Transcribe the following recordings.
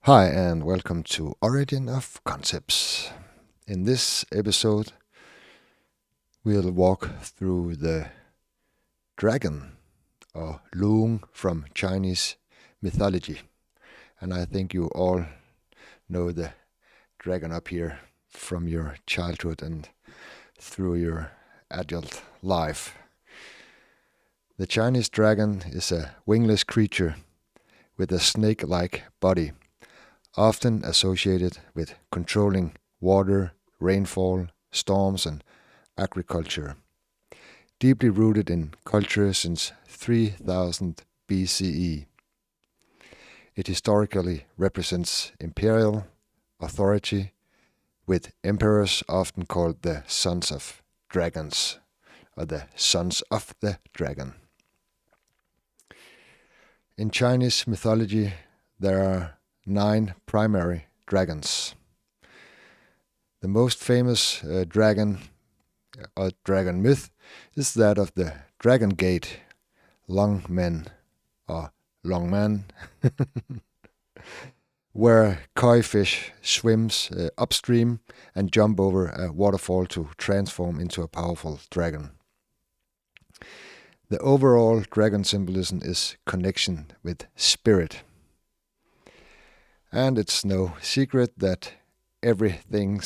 Hi, and welcome to Origin of Concepts. In this episode, we'll walk through the dragon, or Loong from Chinese mythology. And I think you all know the dragon up here from your childhood and through your adult life. The Chinese dragon is a wingless creature with a snake-like body, often associated with controlling water, rainfall, storms, and agriculture. Deeply rooted in culture since 3000 BCE, it historically represents imperial authority, with emperors often called the sons of dragons, or the sons of the dragon. In Chinese mythology, there are 9 primary dragons. The most famous dragon or dragon myth is that of the Dragon Gate Longmen or Longman, where koi fish swims upstream and jump over a waterfall to transform into a powerful dragon. The overall dragon symbolism is connection with spirit. And it's no secret that everything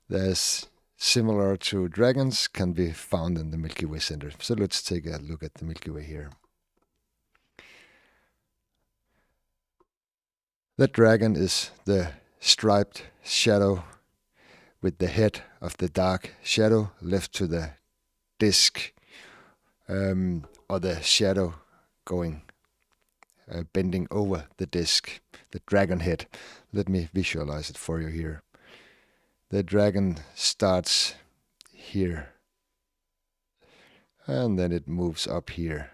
that's similar to dragons can be found in the Milky Way center. So let's take a look at the Milky Way here. That dragon is the striped shadow with the head of the dark shadow left to the disk, or the shadow going bending over the disk, the dragon head. Let me visualize it for you here. The dragon starts here, and then it moves up here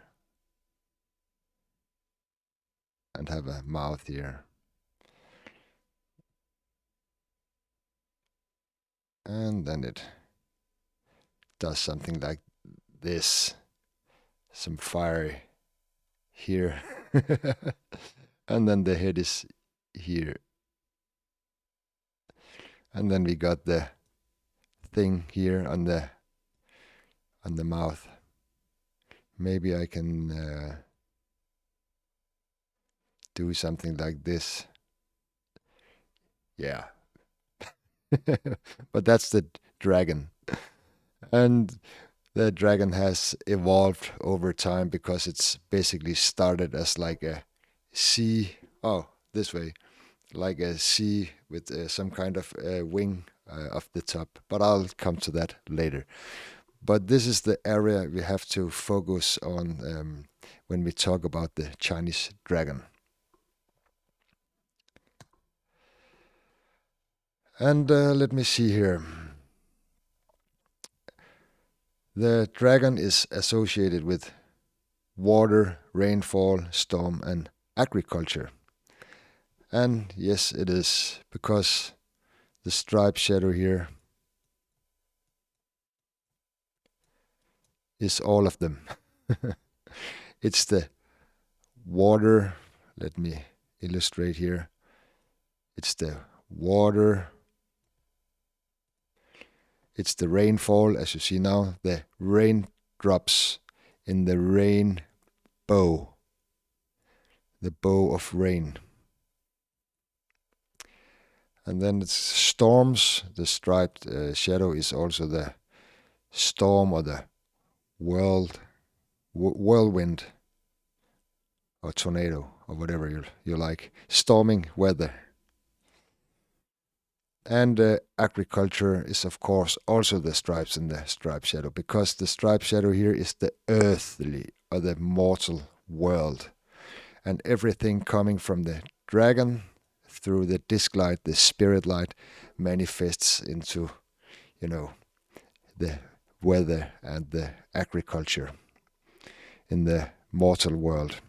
and have a mouth here. And then it does something like this, some fire here, and then the head is here. And then we got the thing here on the mouth. Maybe I can do something like this. Yeah. But that's the dragon. And the dragon has evolved over time because it's basically started as like a sea. Oh, this way. Like a sea with some kind of wing of the top. But I'll come to that later. But this is the area we have to focus on when we talk about the Chinese dragon. And let me see here. The dragon is associated with water, rainfall, storm, and agriculture. And yes, it is, because the striped shadow here is all of them. It's the water. Let me illustrate here. It's the water. It's the rainfall, as you see now, the raindrops in the rainbow, the bow of rain. And then it's storms. The striped shadow is also the storm, or the whirlwind, or tornado, or whatever you like. Storming weather. And agriculture is, of course, also the stripes in the striped shadow, because the striped shadow here is the earthly, or the mortal world. And everything coming from the dragon through the disc light, the spirit light, manifests into, the weather and the agriculture in the mortal world.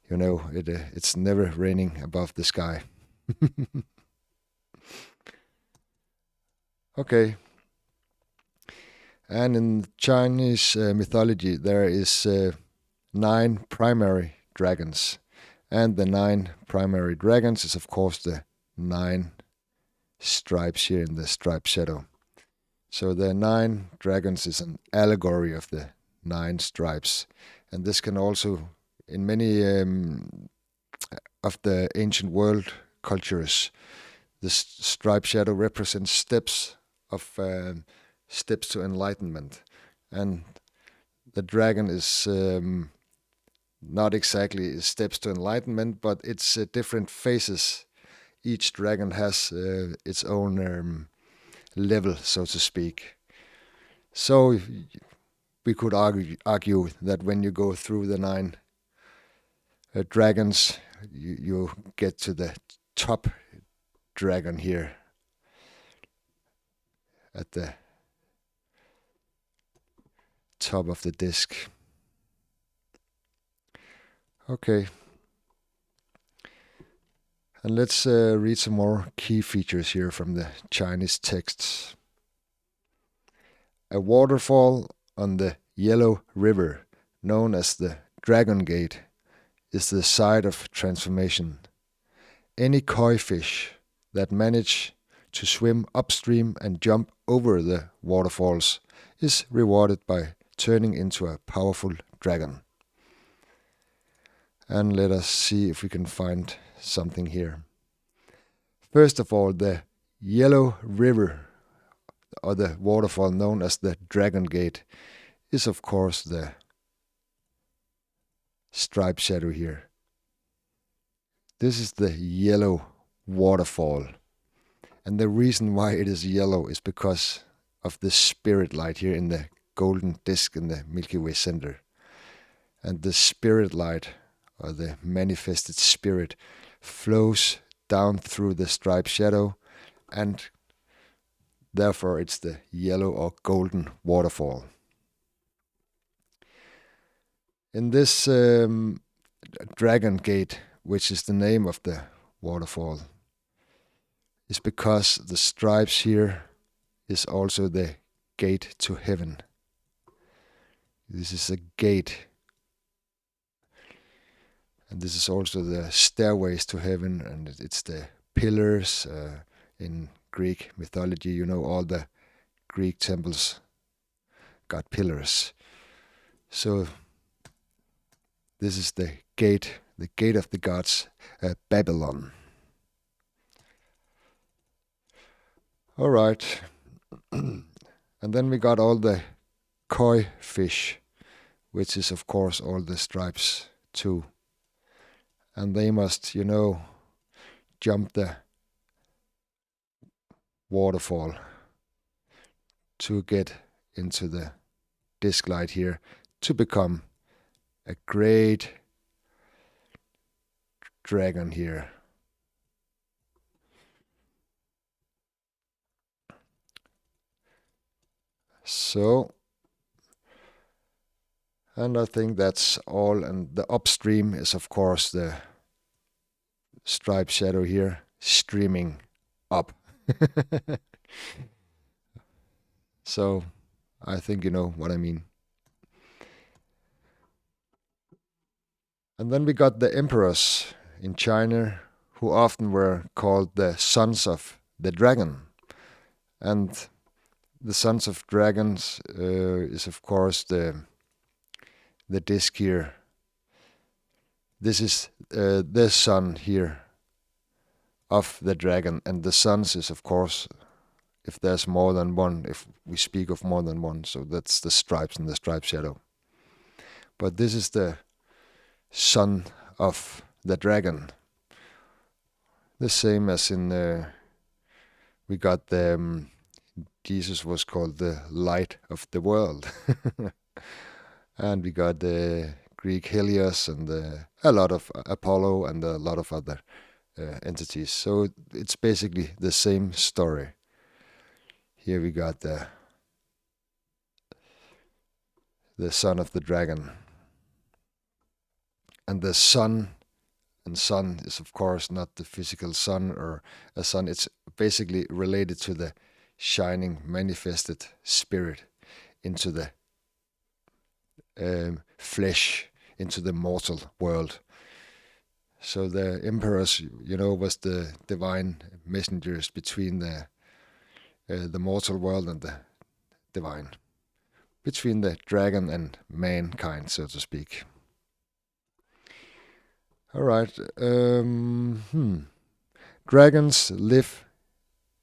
It's never raining above the sky. Okay. And in Chinese mythology, there is 9 primary dragons. And the 9 primary dragons is of course the 9 stripes here in the striped shadow. So the 9 dragons is an allegory of the 9 stripes. And this can also, in many of the ancient world cultures, this striped shadow represents steps to enlightenment. And the dragon is not exactly steps to enlightenment, but it's different phases. Each dragon has its own level, so to speak. So we could argue that when you go through the 9 dragons, you get to the top dragon here at the top of the disc. Okay. And let's read some more key features here from the Chinese texts. A waterfall on the Yellow River, known as the Dragon Gate, is the site of transformation. Any koi fish that manage to swim upstream and jump over the waterfalls is rewarded by turning into a powerful dragon. And let us see if we can find something here. First of all, the Yellow River, or the waterfall known as the Dragon Gate, is of course the striped shadow here. This is the yellow waterfall. And the reason why it is yellow is because of the spirit light here in the golden disk in the Milky Way center. And the spirit light, or the manifested spirit, flows down through the striped shadow, and therefore it's the yellow or golden waterfall. In this Dragon Gate, which is the name of the waterfall, is because the stripes here is also the gate to heaven. This is a gate. And this is also the stairways to heaven, and it's the pillars in Greek mythology. You know, all the Greek temples got pillars. So this is the gate of the gods, Babylon. All right. And then we got all the koi fish, which is of course all the stripes too. And they must, jump the waterfall to get into the disc light here to become a great dragon here. So, and I think that's all. And the upstream is of course the striped shadow here streaming up. So I think you know what I mean. And then we got the emperors in China, who often were called the sons of the dragon. And the sons of dragons is of course the disc here. This is the son here of the dragon, and the sons is of course if there's more than one, if we speak of more than one, so that's the stripes and the striped shadow. But this is the son of the dragon. The same as in we got the Jesus was called the light of the world. And we got the Greek Helios and a lot of Apollo and a lot of other entities. So it's basically the same story. Here we got the son of the dragon. And the sun, and sun is of course not the physical sun or a sun. It's basically related to the shining manifested spirit into the flesh, into the mortal world. So the emperors, was the divine messengers between the mortal world and the divine, between the dragon and mankind, so to speak. All right. Dragons live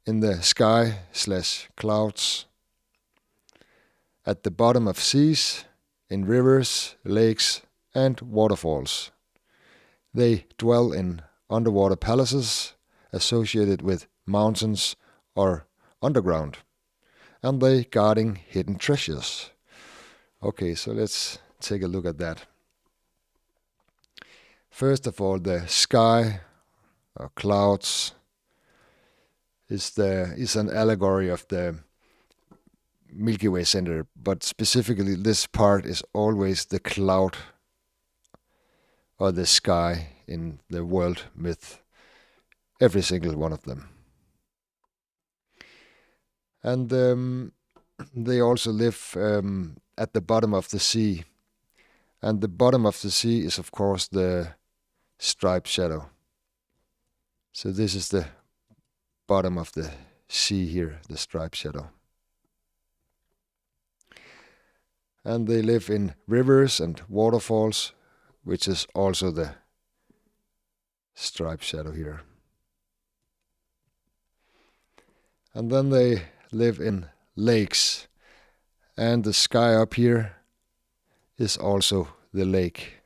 in the sky/clouds, at the bottom of seas, in rivers, lakes, and waterfalls. They dwell in underwater palaces associated with mountains or underground, and they guarding hidden treasures. Okay, so let's take a look at that. First of all, the sky or clouds is an allegory of the Milky Way center, but specifically this part is always the cloud or the sky in the world myth, every single one of them. And they also live at the bottom of the sea, and the bottom of the sea is of course the striped shadow. So this is the bottom of the sea here, the striped shadow. And they live in rivers and waterfalls, which is also the striped shadow here. And then they live in lakes, and the sky up here is also the lake.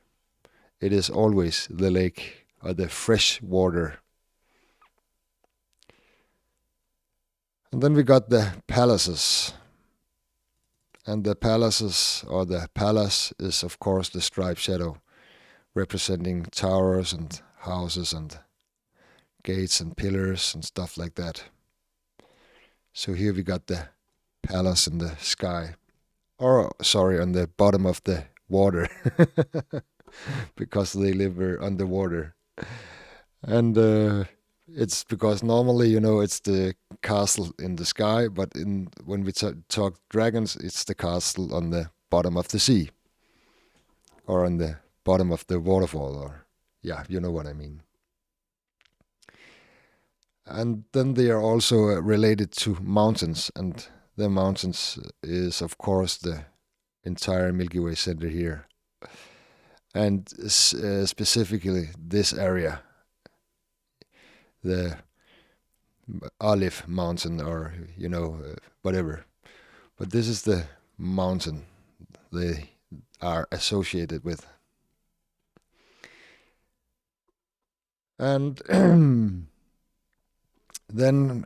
It is always the lake or the fresh water. And then we got the palaces. And the palaces, or the palace, is of course the striped shadow, representing towers and houses and gates and pillars and stuff like that. So here we got the palace in the sky. Or, sorry, on the bottom of the water. Because they live underwater. And it's because normally, it's the castle in the sky, but when we talk dragons, it's the castle on the bottom of the sea, or on the bottom of the waterfall, or yeah, you know what I mean. And then they are also related to mountains, and the mountains is of course the entire Milky Way center here, and specifically this area, the Olive Mountain, or whatever. But this is the mountain they are associated with. And then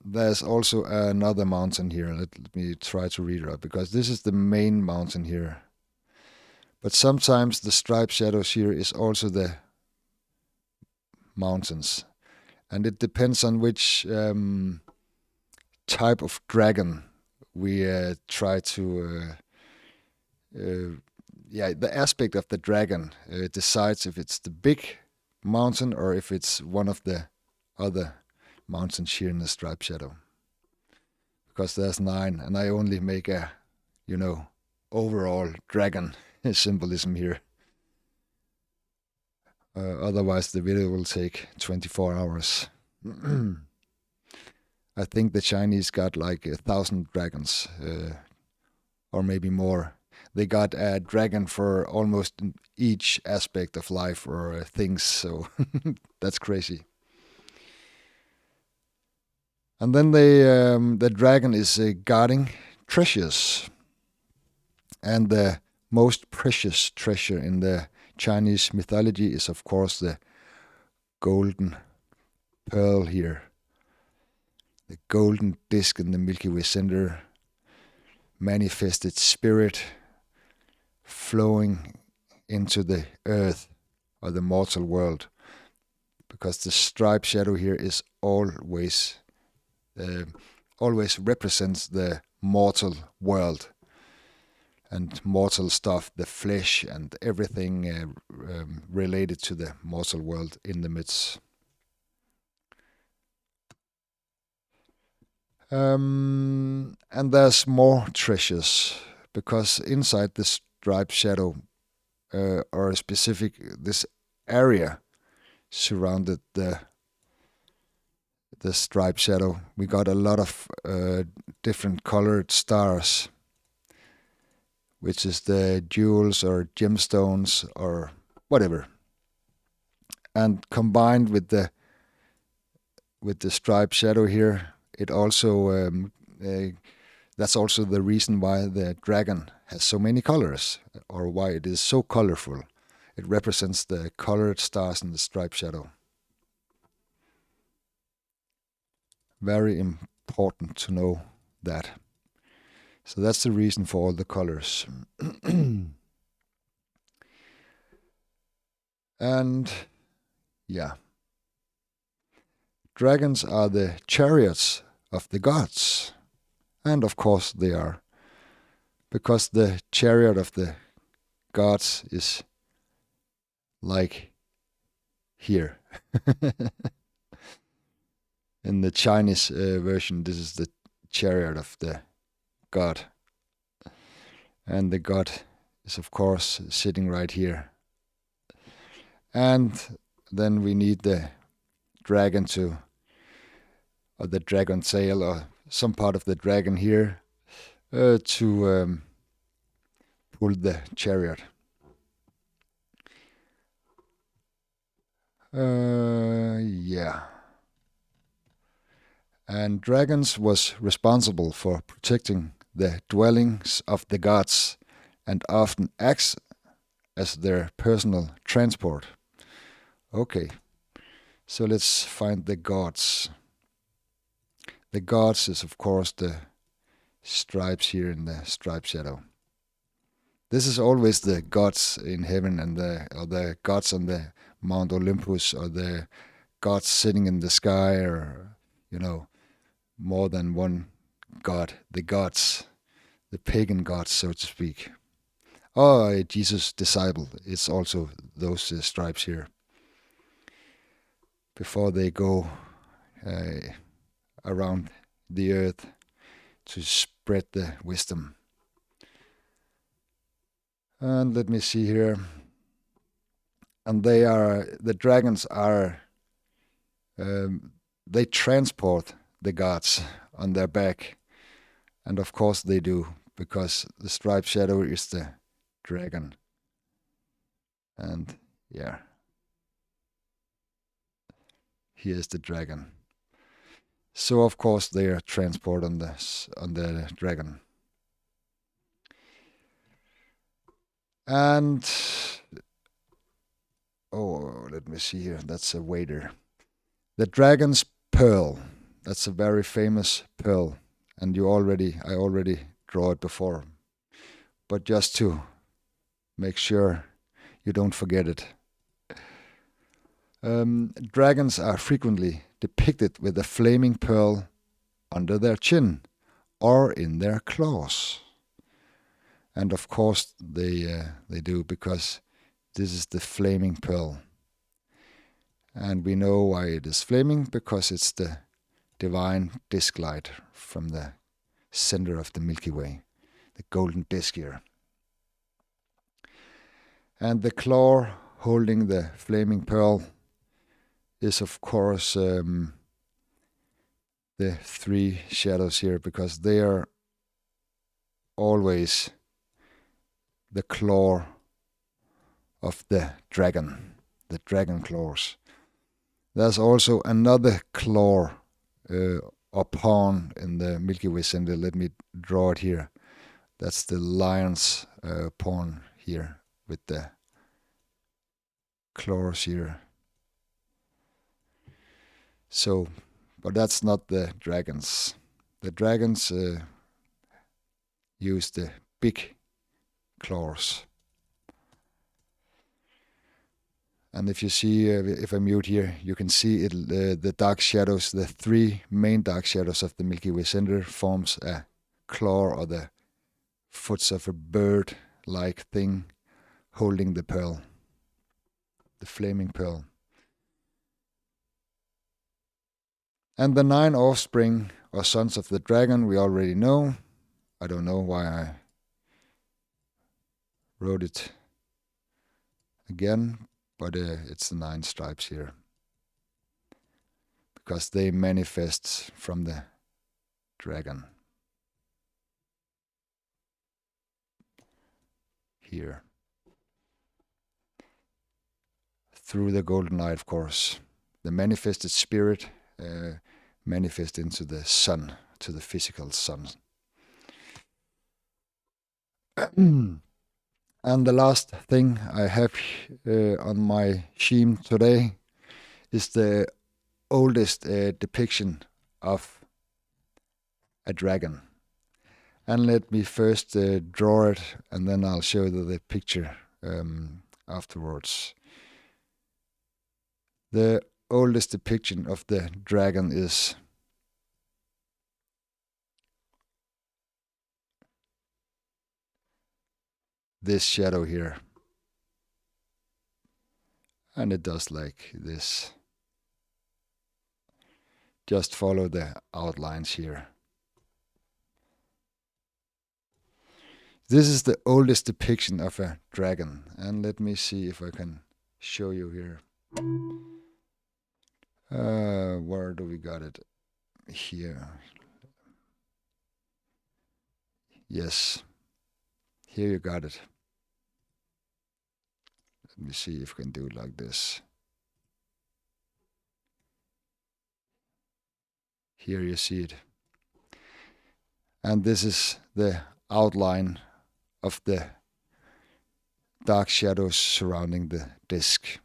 there's also another mountain here. Let me try to read it out, because this is the main mountain here. But sometimes the striped shadows here is also the mountains. And it depends on which type of dragon we try to... the aspect of the dragon decides if it's the big mountain or if it's one of the other mountains here in the striped shadow. Because there's 9, and I only make a, overall dragon symbolism here. Otherwise, the video will take 24 hours. I think the Chinese got like 1,000 dragons, or maybe more. They got a dragon for almost each aspect of life or things, so that's crazy. And then the dragon is guarding treasures. And the most precious treasure in the Chinese mythology is, of course, the golden pearl here. The golden disc in the Milky Way center, manifested spirit flowing into the earth or the mortal world. Because the striped shadow here is always represents the mortal world. And mortal stuff, the flesh and everything related to the mortal world in the myths. And there's more treasures, because inside the striped shadow, or specific this area surrounded the striped shadow. We got a lot of different colored stars, which is the jewels or gemstones or whatever. And combined with the striped shadow here, it also that's also the reason why the dragon has so many colors, or why it is so colorful. It represents the colored stars in the striped shadow. Very important to know that. So that's the reason for all the colors. And yeah, dragons are the chariots of the gods. And of course they are, because the chariot of the gods is like here. In the Chinese version, this is the chariot of the god. And the god is of course sitting right here. And then we need the dragon or the dragon tail, or some part of the dragon here, to pull the chariot. Yeah. And dragons was responsible for protecting the dwellings of the gods, and often acts as their personal transport. Okay, so let's find the gods. The gods is of course the stripes here in the striped shadow. This is always the gods in heaven, and the gods on the Mount Olympus, or the gods sitting in the sky, or more than one god. The gods, the pagan gods, so to speak. Oh, Jesus' disciple. It's also those stripes here. Before they go around the earth to spread the wisdom. And let me see here. And the dragons are, they transport the gods on their back. And of course they do, because the striped shadow is the dragon. And yeah, here's the dragon. So of course they are transport on the dragon. And let me see here. That's a waiter. The dragon's pearl. That's a very famous pearl, and I already draw it before. But just to make sure you don't forget it. Dragons are frequently depicted with a flaming pearl under their chin or in their claws. And of course they do, because this is the flaming pearl. And we know why it is flaming, because it's the divine disk light from the center of the Milky Way, the golden disk here. And the claw holding the flaming pearl is of course the three shadows here, because they are always the claw of the dragon claws. There's also another claw or pawn in the Milky Way center. Let me draw it here. That's the lion's pawn here, with the claws here. So, but that's not the dragons. The dragons use the big claws. And if you see, if I mute here, you can see it. The dark shadows, the three main dark shadows of the Milky Way center, forms a claw, or the foots of a bird-like thing holding the pearl, the flaming pearl. And the 9 offspring or sons of the dragon we already know. I don't know why I wrote it again, but it's the 9 stripes here, because they manifest from the dragon here. Through the golden eye, of course. The manifested spirit manifest into the sun, to the physical sun. And the last thing I have on my sheen today is the oldest depiction of a dragon. And let me first draw it, and then I'll show you the picture afterwards. The oldest depiction of the dragon is this shadow here. And it does like this. Just follow the outlines here. This is the oldest depiction of a dragon. And let me see if I can show you here. Where do we got it? Here. Yes. Here you got it. Let me see if I can do it like this. Here you see it. And this is the outline of the dark shadows surrounding the disc.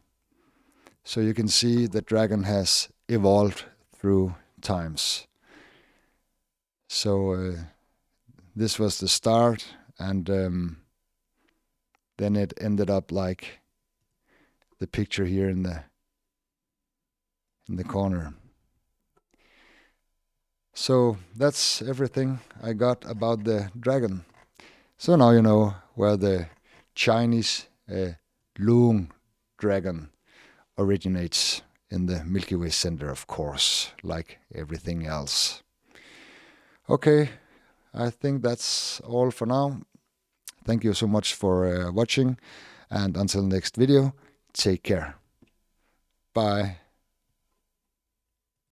So you can see the dragon has evolved through times. So this was the start, and then it ended up like the picture here in the corner. So that's everything I got about the dragon. So now you know where the Chinese Loong dragon originates, in the Milky Way center, of course, like everything else. Okay, I think that's all for now. Thank you so much for watching, and until next video, take care. Bye.